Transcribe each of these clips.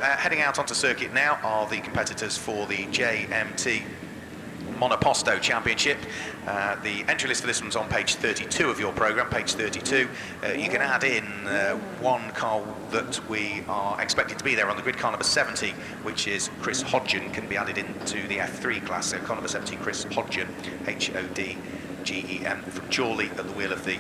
Heading out onto circuit now are the competitors for the JMT Monoposto Championship. The entry list for this one's on page 32 of your programme, page 32. You can add in one car that we are expecting to be there on the grid, car number 70, which is Chris Hodgen, can be added into the F3 class. So car number 70, Chris Hodgen, Hodgen, from Chorley at the wheel of the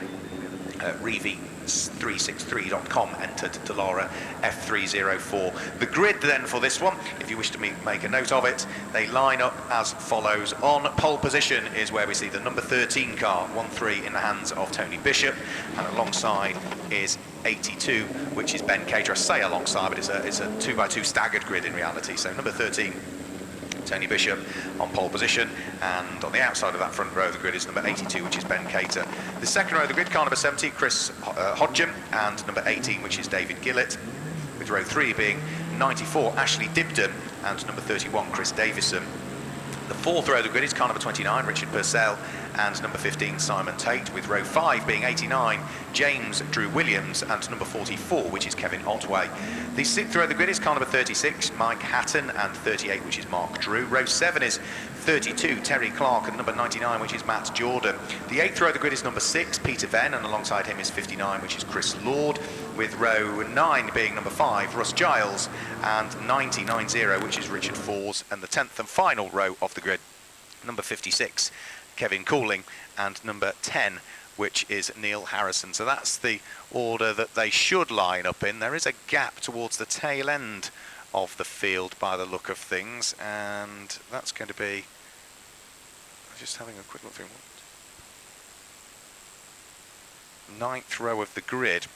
Revi363.com, entered Delara F304. The grid then for this one, if you wish to make a note of it, they line up as follows. On pole position is where we see the number 13 car, 1-3, in the hands of Tony Bishop, and alongside is 82, which is Ben Cater. I say alongside, but it's a 2x2 staggered grid in reality. So number 13, Tony Bishop on pole position, and on the outside of that front row of the grid is number 82, which is Ben Cater. The second row of the grid, car number 70, Chris Hodgen, and number 18, which is David Gillett, with row 3 being 94, Ashley Dibden, and number 31, Chris Davison. The fourth row of the grid is car number 29, Richard Purcell, and number 15, Simon Tate, with row 5 being 89, James Drew Williams, and number 44, which is Kevin Otway. The sixth row of the grid is car number 36, Mike Hatton, and 38, which is Mark Drew. Row 7 is 32, Terry Clark, and number 99, which is Matt Jordan. The eighth row of the grid is number 6, Peter Venn, and alongside him is 59, which is Chris Lord, with row 9 being number 5, Russ Giles, and 90, which is Richard Fors, and the 10th and final row of the grid, number 56, Kevin Cooling, and number 10, which is Neil Harrison. So that's the order that they should line up in. There is a gap towards the tail end of the field by the look of things, and that's going to be, just having a quick look through, ninth row of the grid,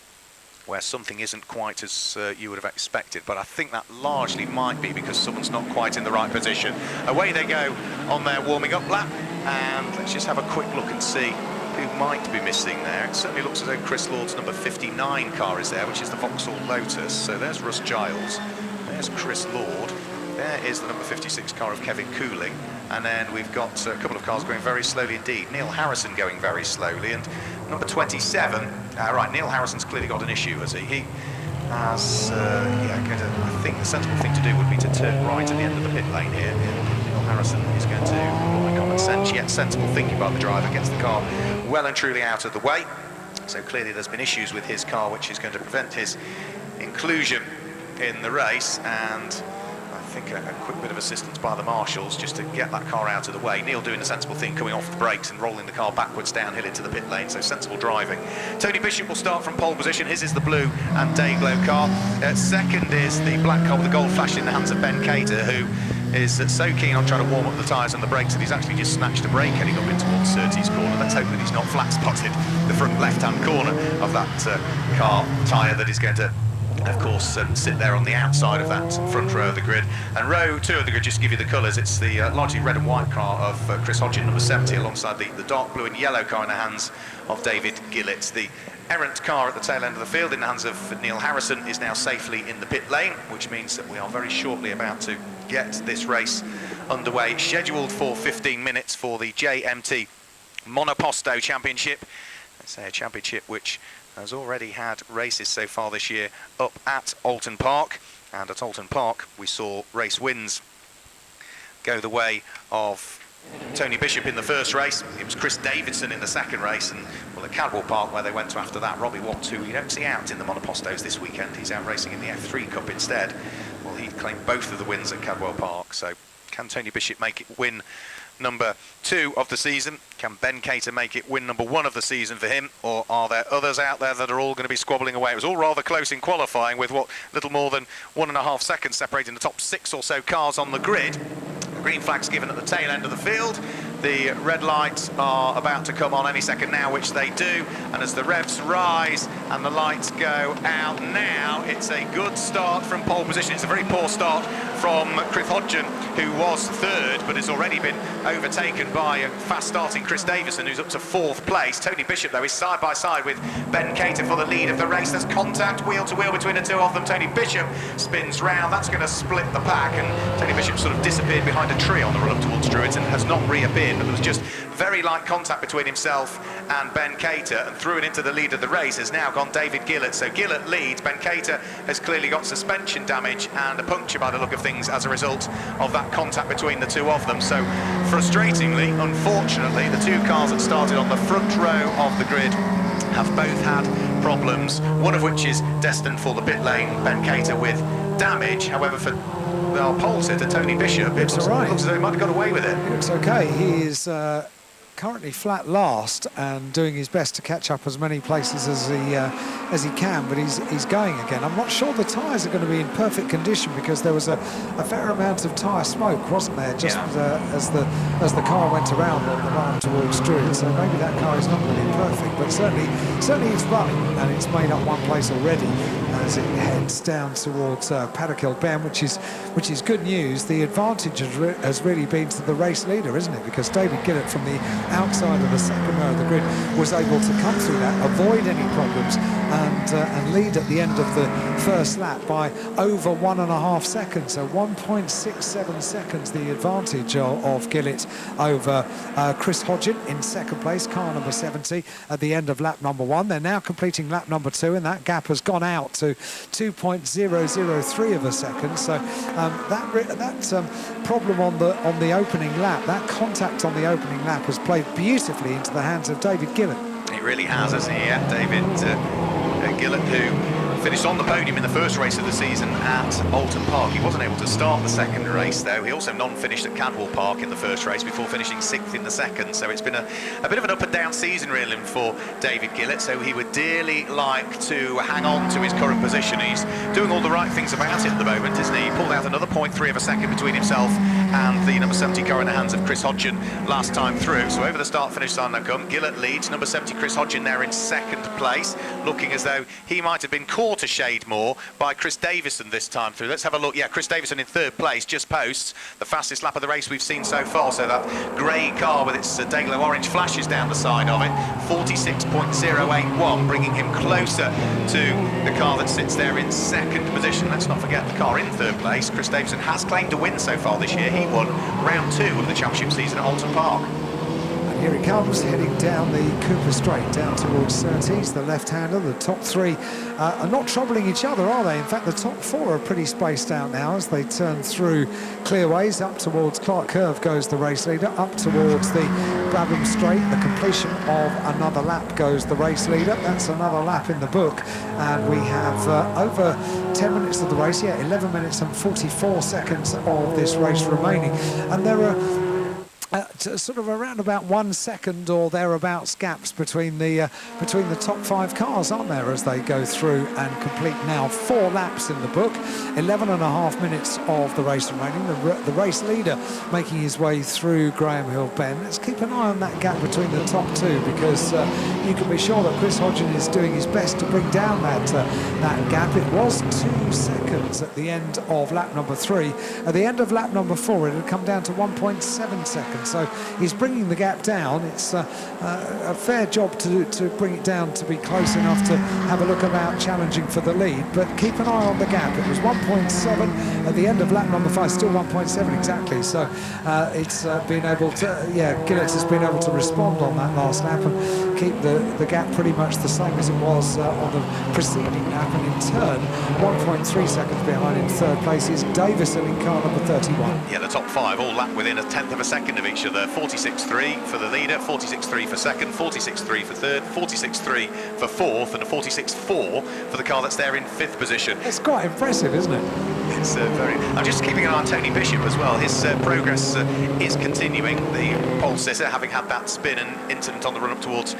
where something isn't quite as you would have expected, but I think that largely might be because someone's not quite in the right position. Away they go on their warming up lap, and let's just have a quick look and see who might be missing there. It certainly looks as though Chris Lord's number 59 car is there, which is the Vauxhall Lotus. So there's Russ Giles, there's Chris Lord, there is the number 56 car of Kevin Cooling, and then we've got a couple of cars going very slowly indeed. Neil Harrison going very slowly, and number 27, right, Neil Harrison's clearly got an issue, has he? He has, I think the sensible thing to do would be to turn right at the end of the pit lane here. Neil Harrison is going to, by common sense, yet sensible thinking by the driver, gets the car well and truly out of the way. So clearly there's been issues with his car, which is going to prevent his inclusion in the race, and I think a quick bit of assistance by the marshals just to get that car out of the way. Neil doing the sensible thing, coming off the brakes and rolling the car backwards downhill into the pit lane, so sensible driving. Tony Bishop will start from pole position. His is the blue and Dayglow car. Second is the black car with the gold flash in the hands of Ben Cater, who is so keen on trying to warm up the tyres and the brakes that he's actually just snatched a brake heading up in towards Surtees corner. Let's hope that he's not flat spotted the front left-hand corner of that car tyre that is going to, of course, sit there on the outside of that front row of the grid. And row 2 of the grid, just to give you the colours, it's the largely red and white car of Chris Hodgen, number 70, alongside the dark blue and yellow car in the hands of David Gillett. The errant car at the tail end of the field in the hands of Neil Harrison is now safely in the pit lane, which means that we are very shortly about to get this race underway. Scheduled for 15 minutes for the JMT Monoposto Championship. Let's say a championship which has already had races so far this year up at Alton Park, and at Alton Park we saw race wins go the way of Tony Bishop in the first race. It was Chris Davidson in the second race, and well, at Cadwell Park where they went to after that, Robbie Watt, who you don't see out in the Monopostos this weekend, he's out racing in the F3 Cup instead. Well, he claimed both of the wins at Cadwell Park, so can Tony Bishop make it win number 2 of the season? Can Ben Cater make it win number 1 of the season for him, or are there others out there that are all going to be squabbling away? It was all rather close in qualifying, with what, little more than 1.5 seconds separating the top 6 or so cars on the grid. The green flag's given at the tail end of the field. The red lights are about to come on any second now, which they do, and as the revs rise and the lights go out now, it's a good start from pole position. It's a very poor start from Chris Hodgen, who was 3rd but has already been overtaken by a fast starting Chris Davison, who's up to 4th place. Tony Bishop though is side by side with Ben Cater for the lead of the race. There's contact wheel to wheel between the two of them. Tony Bishop spins round, that's going to split the pack, and Tony Bishop sort of disappeared behind a tree on the run up towards Druids and has not reappeared, but there was just very light contact between himself and Ben Cater, and through and into the lead of the race has now gone David Gillett. So Gillett leads. Ben Cater has clearly got suspension damage and a puncture by the look of things as a result of that contact between the two of them. So frustratingly, unfortunately, the two cars that started on the front row of the grid have both had problems, one of which is destined for the pit lane, Ben Cater with damage. However, for our pole sitter, Tony Bishop, it looks as though he might have got away with it. It looks okay. He is currently flat last and doing his best to catch up as many places as he can, but he's going again. I'm not sure the tyres are going to be in perfect condition because there was a fair amount of tyre smoke, wasn't there, just as the car went around on the line towards Druid. So maybe that car is not going to be perfect, but certainly it's running and it's made up one place already as it heads down towards Paddock Hill Bend, which is good news. The advantage has really been to the race leader, isn't it? Because David Gillett from the outside of the second row of the grid was able to come through that, avoid any problems, and lead at the end of the first lap by over 1.5 seconds. So 1.67 seconds the advantage of Gillett over Chris Hodgin in second place, car number 70 at the end of lap number 1. They're now completing lap number 2, and that gap has gone out to 2.003 of a second. So that problem on the opening lap, that contact on the opening lap, has played beautifully into the hands of David Gillett. He really has, hasn't he? Yeah, David Gillett, who finished on the podium in the first race of the season at Alton Park. He wasn't able to start the second race, though. He also non-finished at Cadwell Park in the first race before finishing 6th in the second. So it's been a bit of an up and down season, really, for David Gillett. So he would dearly like to hang on to his current position. He's doing all the right things about it at the moment, isn't he? He pulled out another 0.3 of a second between himself and the number 70 car in the hands of Chris Hodgin last time through. So over the start-finish sign now come. Gillett leads. Number 70 Chris Hodgin there in second place, looking as though he might have been caught a shade more by Chris Davison this time through. Let's have a look. Yeah, Chris Davison in third place, just posts the fastest lap of the race we've seen so far. So that grey car with its Dayglow orange flashes down the side of it, 46.081, bringing him closer to the car that sits there in second position. Let's not forget the car in third place. Chris Davison has claimed a win so far this year. He won round 2 of the championship season at Alton Park. Here he comes, heading down the Cooper Straight, down towards Surtees, the left-hander. The top 3 are not troubling each other, are they? In fact, the top 4 are pretty spaced out now as they turn through clearways. Up towards Clark Curve goes the race leader. Up towards the Brabham Straight, the completion of another lap goes the race leader. That's another lap in the book. And we have over 10 minutes of the race, 11 minutes and 44 seconds of this race remaining. And there are sort of around about 1 second or thereabouts gaps between the top 5 cars, aren't there, as they go through and complete now 4 laps in the book. 11.5 minutes of the race remaining. The race leader making his way through Graham Hill Bend. Let's keep an eye on that gap between the top 2, because you can be sure that Chris Hodgin is doing his best to bring down that gap. It was 2 seconds at the end of lap number 3. At the end of lap number 4, it had come down to 1.7 seconds. So he's bringing the gap down. It's a fair job to bring it down to be close enough to have a look about challenging for the lead. But keep an eye on the gap. It was 1.7 at the end of lap number 5, still 1.7 exactly. So it's been able to, Gillett has been able to respond on that last lap and keep the gap pretty much the same as it was on the preceding lap. And in turn, 1.3 seconds behind in third place is Davison in car number 31. Yeah, the top 5 all lap within 1/10 of a second of each other. 46.3 for the leader, 46.3 for second, 46.3 for third, 46.3 for fourth, and a 46.4 for the car that's there in 5th position. It's quite impressive, isn't it? It's very. I'm just keeping an eye on Tony Bishop as well. His progress is continuing. The pole sitter, having had that spin and incident on the run up towards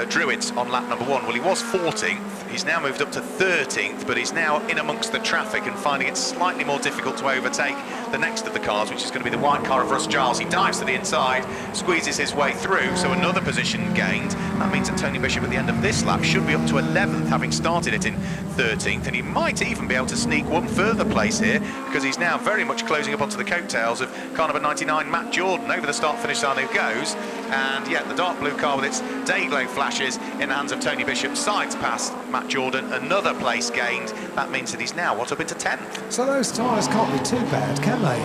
Druitt on lap number 1. Well, he was 14th. He's now moved up to 13th, but he's now in amongst the traffic and finding it slightly more difficult to overtake the next of the cars, which is going to be the white car of Russ Giles. He dives to the inside, squeezes his way through, so another position gained That means that Tony Bishop at the end of this lap should be up to 11th, having started it in 13th, and he might even be able to sneak one further place here, because he's now very much closing up onto the coattails of car number 99, Matt Jordan. Over the start-finish line it goes, and yeah, the dark blue car with its day glow flashes in the hands of Tony Bishop sides past Matt Jordan. Another place gained. That means that he's now, what, up into 10th? So those tyres can't be too bad, can they?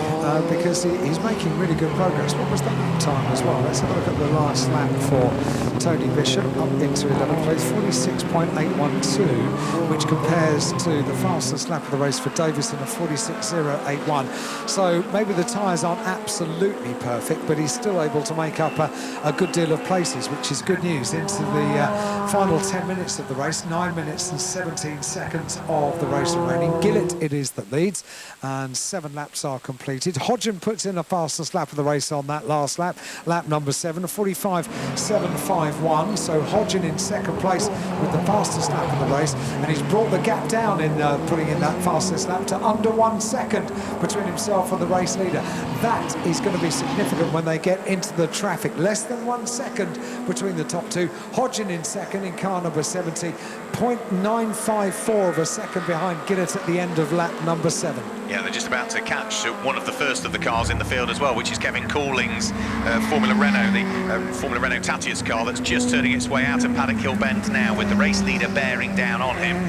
Because he's making really good progress. What was the lap time as well? Let's have a look at the last lap for Tony Bishop, up into 11th place, 46.812, which compares to the fastest lap of the race for Davison of 46.081. So maybe the tyres aren't absolutely perfect, but he's still able to make up a good deal of places, which is good news into the final 10 minutes of the race. 9 minutes and 17 seconds of the race remaining. Gillett it is that leads, and 7 laps are completed. Hodgin puts in the fastest lap of the race on that last lap, lap number 7, 45.751. So Hodgin in second place with the fastest lap of the race, and he's brought the gap down in putting in that fastest lap to under 1 second between himself and the race leader. That is going to be significant when they get into the traffic. Less than 1 second between the top two. Hodgin in second in car number 70, 0.954 of a second behind Gillett at the end of lap number 7. Yeah, they're just about to catch one of the first of the cars in the field as well, which is Kevin Cooling's Formula Renault, the Formula Renault Tatius car that's just turning its way out of Paddock Hill Bend now, with the race leader bearing down on him.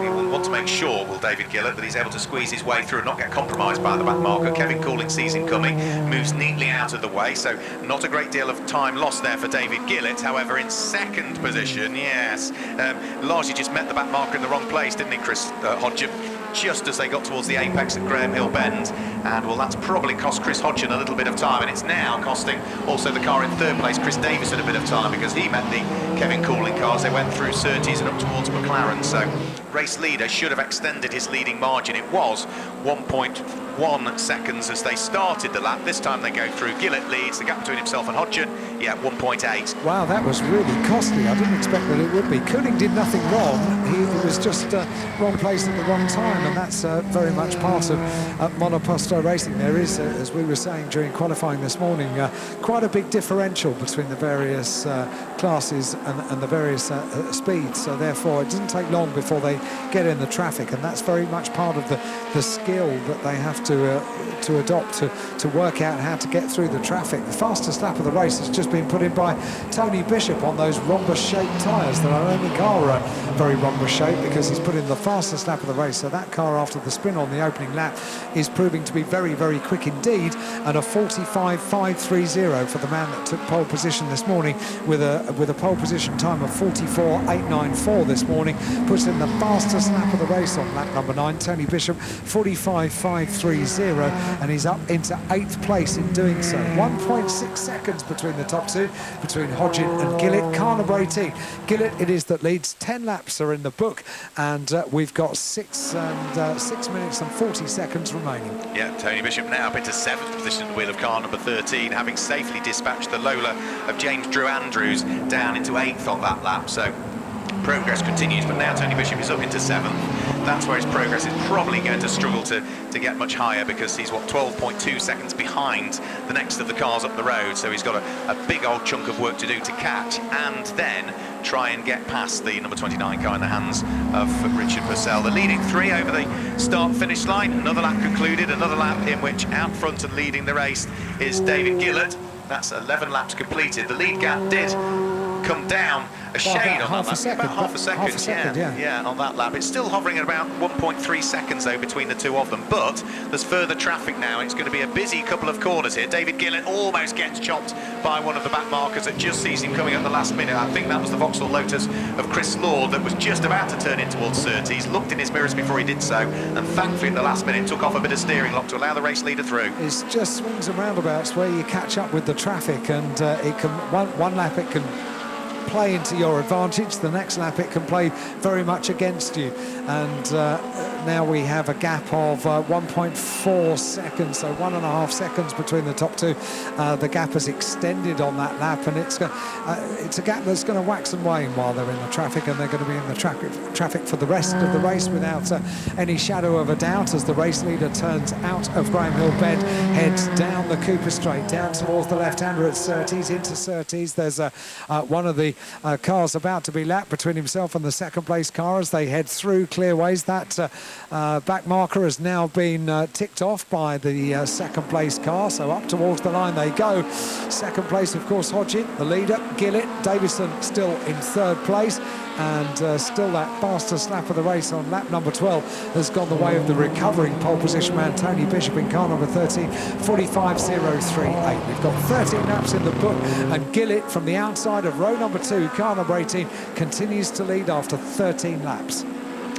He will want to make sure, will David Gillett, that he's able to squeeze his way through and not get compromised by the back marker. Kevin Cooling sees him coming, moves neatly out of the way, so not a great deal of time lost there for David Gillett. However, in second position, yes, largely just met the back marker in the wrong place, didn't he, Chris Hodgin? Just as they got towards the apex at Graham Hill Bend, and well, that's probably cost Chris Hodgin a little bit of time, and it's now costing also the car in third place, Chris Davison, a bit of time, because he met the Kevin Cooling cars. They went through Surtees and up towards McLaren, so race leader should have extended his leading margin. It was 1.1 seconds as they started the lap. This time they go through. Gillett leads, the gap between himself and Hodgin, yeah, 1.8. Wow, that was really costly. I didn't expect that it would be. Cooling did nothing wrong. He was just wrong place at the wrong time, and that's very much part of Monoposto racing. There is, as we were saying during qualifying this morning, quite a big differential between the various classes and the various speeds. So therefore, it doesn't take long before they get in the traffic, and that's very much part of the skill that they have to adopt to work out how to get through the traffic. The fastest lap of the race has just been put in by Tony Bishop on those rhombus-shaped tyres that I don't think are very rhombus-shaped, because he's put in the fastest lap of the race. So that car, after the spin on the opening lap, is proving to be very, very quick indeed, and a 45.530 for the man that took pole position this morning with a pole position time of 44.894 this morning, puts in the fastest lap of the race on lap number 9. Tony Bishop 45.530, and he's up into 8th place in doing so. 1.6 seconds between the top two, between Hodgin and Gillett. Car number 18, Gillett it is that leads. 10 laps are in the book, and we've got 6 minutes and 40 seconds remaining. Yeah, Tony Bishop now up into 7th position at the wheel of car number 13, having safely dispatched the Lola of James Drew Andrews down into 8th on that lap. So progress continues, but now Tony Bishop is up into 7th. That's where his progress is probably going to struggle to get much higher, because he's, 12.2 seconds behind the next of the cars up the road. So he's got a big old chunk of work to do to catch, and then try and get past the number 29 car in the hands of Richard Purcell. The leading 3 over the start-finish line. Another lap concluded, another lap in which out front and leading the race is David Gillett. That's 11 laps completed. The lead gap did come down a shade on that lap, about half a second, yeah, on that lap. It's still hovering at about 1.3 seconds though between the two of them, but there's further traffic now. It's going to be a busy couple of corners here. David Gillett almost gets chopped by one of the back markers that just sees him coming at the last minute. I think that was the Vauxhall Lotus of Chris Lord that was just about to turn in towards Surtees, looked in his mirrors before he did so, and thankfully at the last minute took off a bit of steering lock to allow the race leader through. It's just swings and roundabouts where you catch up with the traffic, and it can one lap it can play into your advantage, the next lap it can play very much against you, and now we have a gap of 1.4 seconds, so 1.5 seconds between the top two. The gap has extended on that lap, and it's a gap that's going to wax and wane while they're in the traffic, and they're going to be in the traffic for the rest of the race without any shadow of a doubt, as the race leader turns out of Graham Hill Bend, heads down the Cooper Straight, down towards the left-hander at Surtees, into Surtees. There's one of the cars about to be lapped between himself and the second place car as they head through clearways. That back marker has now been ticked off by the second place car, so up towards the line they go. Second place, of course, Hodgin, the leader. Gillett, Davison still in third place, and still that fastest lap of the race on lap number 12 has gone the way of the recovering pole position man Tony Bishop in car number 13, 45.038. We've got 13 laps in the book, and Gillett from the outside of row number 2, car number 18, continues to lead after 13 laps.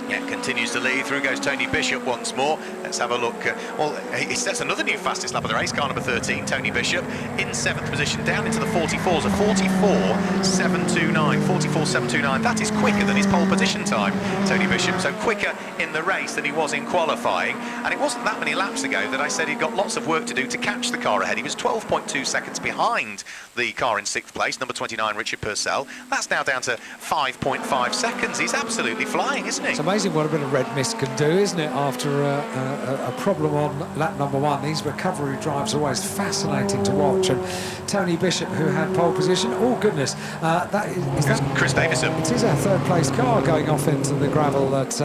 Yeah, continues to lead. Through goes Tony Bishop once more. Let's have a look. Well, he sets another new fastest lap of the race. Car number 13, Tony Bishop, in 7th position, down into the 44s, a 44.729. 44.729. That is quicker than his pole position time, Tony Bishop. So quicker in the race than he was in qualifying. And it wasn't that many laps ago that I said he'd got lots of work to do to catch the car ahead. He was 12.2 seconds behind the car in 6th place, number 29, Richard Purcell. That's now down to 5.5 seconds. He's absolutely flying, isn't he? It's amazing what a bit of red mist can do, isn't it, after a problem on lap number 1. These recovery drives are always fascinating to watch. And Tony Bishop, who had pole position, oh goodness, that is that Chris Davison. It is our third place car going off into the gravel at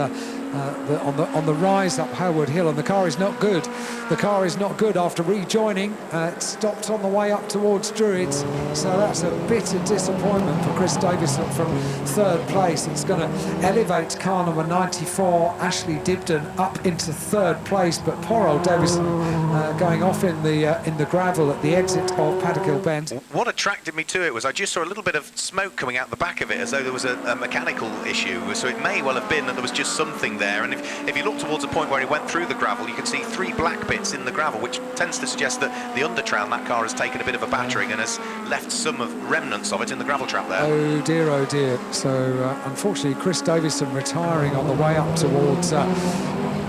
on the rise up Howard Hill, and the car is not good. The car is not good after rejoining. It stopped on the way up towards Druids, so that's a bitter disappointment for Chris Davison from third place. It's going to elevate car number 94, Ashley Dibden, up into third place, but poor old Davison going off in the gravel at the exit of Paddock Hill Bend. What attracted me to it was I just saw a little bit of smoke coming out the back of it, as though there was a mechanical issue, so it may well have been that there was just something there. And if you look towards the point where he went through the gravel, you can see 3 black bits in the gravel, which tends to suggest that the undertround, that car has taken a bit of a battering and has left some of remnants of it in the gravel trap there. Oh dear, oh dear. So unfortunately Chris Davison retiring on the way up towards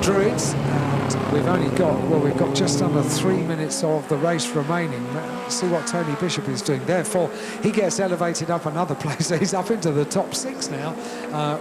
Druids, and we've got just under 3 minutes of the race remaining. Let's see what Tony Bishop is doing. Therefore, he gets elevated up another place. He's up into the top 6 now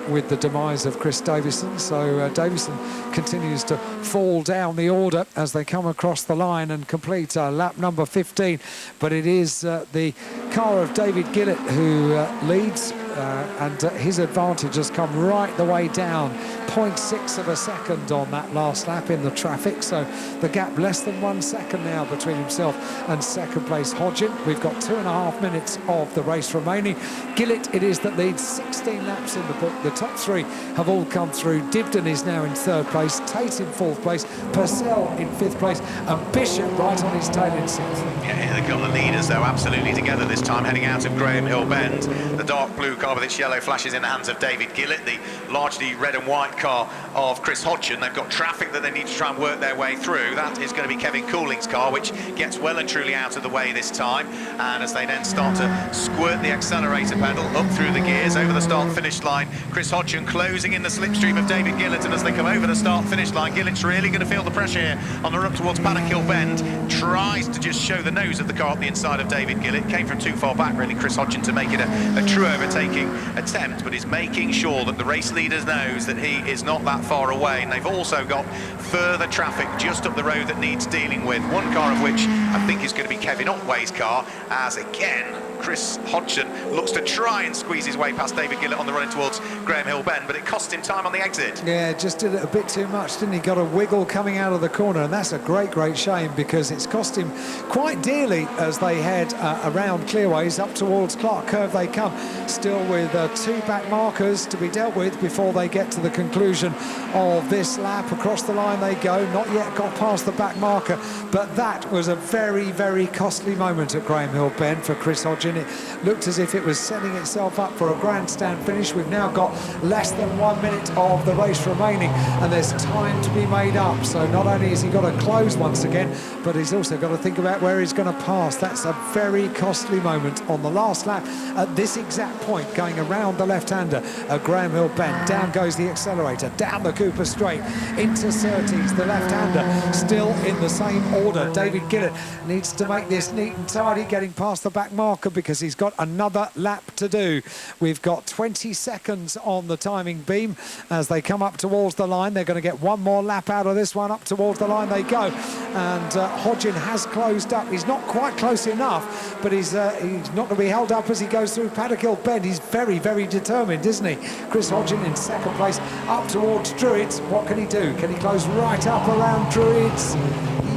with the demise of Chris Davison. So Davison continues to fall down the order as they come across the line and complete lap number 15. But it is the car of David Gillett who leads, and his advantage has come right the way down, 0.6 of a second on that last lap in the traffic, so the gap less than 1 second now between himself and second place Hodgin. We've got 2.5 minutes of the race remaining. Gillett it is that leads, 16 laps in the book. The top 3 have all come through. Dibden is now in third place, Tate in 4th place, Purcell in 5th place, and Bishop right on his tail in 6th. Yeah, here they come, the leaders though, absolutely together this time, heading out of Graham Hill Bend. The dark blue car with its yellow flashes in the hands of David Gillett, the largely red and white car of Chris Hodgin. They've got traffic that they need to try and work their way through. That is going to be Kevin Cooling's car, which gets well and truly out of the way this time. And as they then start to squirt the accelerator pedal up through the gears over the start-finish line, Chris Hodgin closing in the slipstream of David Gillett. And as they come over the start-finish line, Gillett's really going to feel the pressure here on the run up towards Paddock Hill Bend. Tries to just show the nose of the car at the inside of David Gillett. Came from too far back, really, Chris Hodgin, to make it a true overtaking attempt, but is making sure that the race leader knows that he is not that far away. And they've also got further traffic just up the road that needs dealing with. One car of which I think is going to be Kevin Otway's car, as again Chris Hodgin looks to try and squeeze his way past David Gillett on the run towards Graham Hill Bend, but it cost him time on the exit. Yeah, just did it a bit too much, didn't he? Got a wiggle coming out of the corner, and that's a great shame, because it's cost him quite dearly as they head around Clearways up towards Clark Curve they come, still with 2 back markers to be dealt with before they get to the conclusion of this lap. Across the line they go, not yet got past the back marker, but that was a very costly moment at Graham Hill Bend for Chris Hodgin. It looked as if it was setting itself up for a grandstand finish. We've now got less than 1 minute of the race remaining, and there's time to be made up. So not only has he got to close once again, but he's also got to think about where he's going to pass. That's a very costly moment on the last lap at this exact point, going around the left-hander at Graham Hill Bend. Down goes the accelerator, down the Cooper Straight into Surtees, the left-hander still in the same order. David Gillett needs to make this neat and tidy, getting past the back marker because he's got another lap to do. We've got 20 seconds on the timing beam as they come up towards the line. They're going to get one more lap out of this one. Up towards the line they go. And Hodgin has closed up. He's not quite close enough, but he's not going to be held up as he goes through Paddock Hill Bend. He's very, very determined, isn't he? Chris Hodgin in second place, up towards Druids. What can he do? Can he close right up around Druids?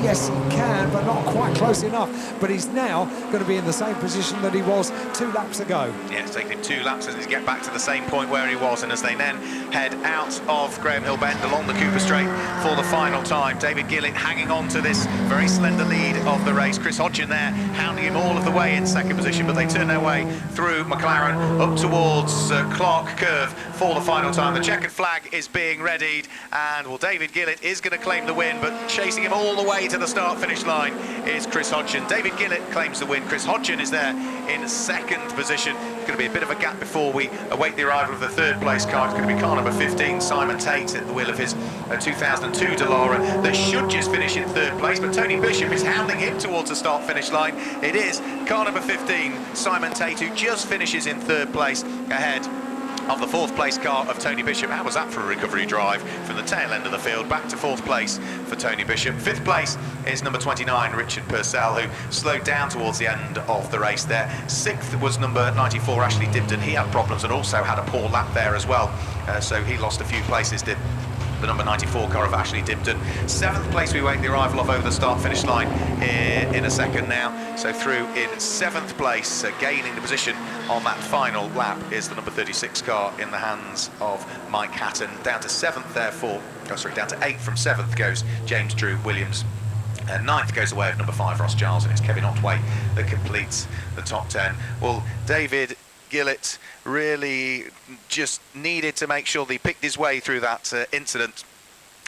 Yes, he can, but not quite close enough. But he's now going to be in the same position that he was 2 laps ago. Yeah, it's taken him 2 laps as he gets back to the same point where he was, and as they then head out of Graham Hill Bend along the Cooper Straight for the final time. David Gillett hanging on to this very slender lead of the race. Chris Hodgin there hounding him all of the way in second position, but they turn their way through McLaren up towards Clark Curve for the final time. The checkered flag is being readied, and well, David Gillett is going to claim the win, but chasing him all the way to the start-finish line is Chris Hodgin. David Gillett claims the win. Chris Hodgin is there in second position. It's going to be a bit of a gap before we await the arrival of the third place car. It's going to be car number 15, Simon Tate, at the wheel of his 2002 Dallara that should just finish in third place, but Tony Bishop is hounding him towards the start-finish line. It is car number 15, Simon Tate, who just finishes in third place ahead of the fourth place car of Tony Bishop. How was that for a recovery drive from the tail end of the field back to fourth place for Tony Bishop? Fifth place is number 29, Richard Purcell, who slowed down towards the end of the race there. Sixth was number 94, Ashley Dibden. He had problems and also had a poor lap there as well, so he lost a few places, did the number 94 car of Ashley Dibden. Seventh place, we wait the arrival of over the start-finish line in a second now. So through in seventh place, gaining the position on that final lap is the number 36 car in the hands of Mike Hatton. Down to seventh, therefore, down to eighth from seventh goes James Drew Williams. Ninth goes the way of number 5, Ross Giles, and it's Kevin Otway that completes the top 10. Well, David Gillett really just needed to make sure that he picked his way through that incident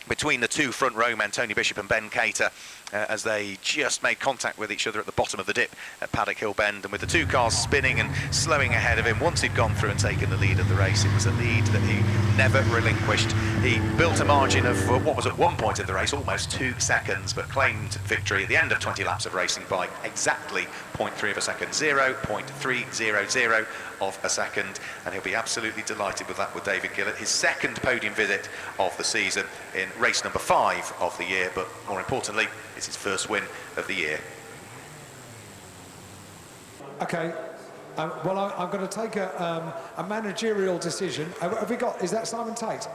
between the 2 front row men, Tony Bishop and Ben Cater, as they just made contact with each other at the bottom of the dip at Paddock Hill Bend, and with the 2 cars spinning and slowing ahead of him, once he'd gone through and taken the lead of the race, it was a lead that he never relinquished. He built a margin of what was at one point of the race almost 2 seconds, but claimed victory at the end of 20 laps of racing by exactly 0.3 of a second, 0.300 of a second, and he'll be absolutely delighted with that with David Gillett. His second podium visit of the season in race number 5 of the year, but more importantly, it's his first win of the year. Okay, well, I'm going to take a managerial decision. Have we got, is that Simon Tate?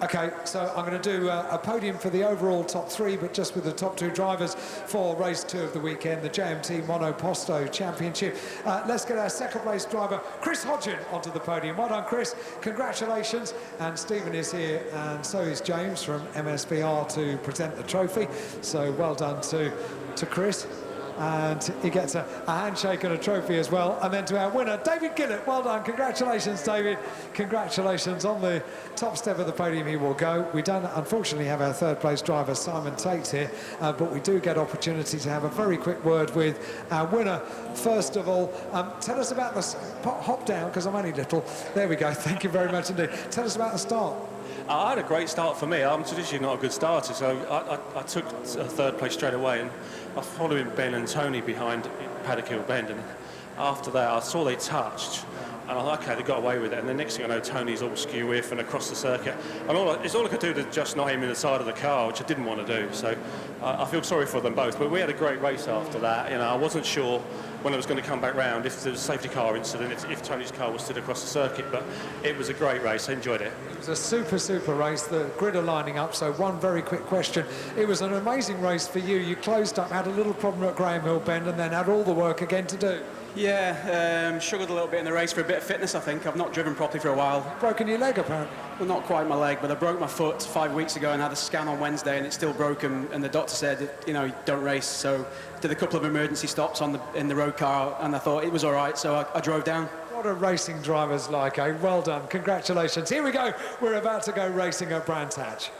Okay, so I'm going to do a podium for the overall top 3, but just with the top 2 drivers for race 2 of the weekend, the JMT Monoposto Championship. Let's get our second place driver, Chris Hodgin, onto the podium. Well done, Chris. Congratulations. And Stephen is here, and so is James from MSBR to present the trophy. So well done to Chris. And he gets a handshake and a trophy as well. And then to our winner, David Gillett. Well done. Congratulations, David. Congratulations. On the top step of the podium he will go. We don't, unfortunately, have our third place driver, Simon Tate, here, but we do get opportunity to have a very quick word with our winner. First of all, tell us about the hop down, because I'm only little. There we go. Thank you very much indeed. Tell us about the start. I had a great start for me. I'm traditionally not a good starter, so I took a third place straight away, and I was following Ben and Tony behind Paddock Hill Bend, and after that I saw they touched, and I thought, okay, they got away with it, and the next thing I know, Tony's all skew-whiff and across the circuit, and all I could do to just not aim in the side of the car, which I didn't want to do, so I feel sorry for them both, but we had a great race after that. You know, I wasn't sure when I was going to come back round if there was a safety car incident, if Tony's car was stood across the circuit, but it was a great race. I enjoyed it. It was a super race. The grid are lining up, so one very quick question. It was an amazing race for you. You closed up, had a little problem at Graham Hill Bend, and then had all the work again to do. Yeah, struggled a little bit in the race for a bit of fitness, I think. I've not driven properly for a while. Broken your leg, apparently? Well, not quite my leg, but I broke my foot 5 weeks ago and had a scan on Wednesday, and it's still broken, and the doctor said, you know, don't race. So did a couple of emergency stops in the road car, and I thought it was all right, so I drove down. What are racing drivers like, eh? Well done. Congratulations. Here we go. We're about to go racing at Brands Hatch.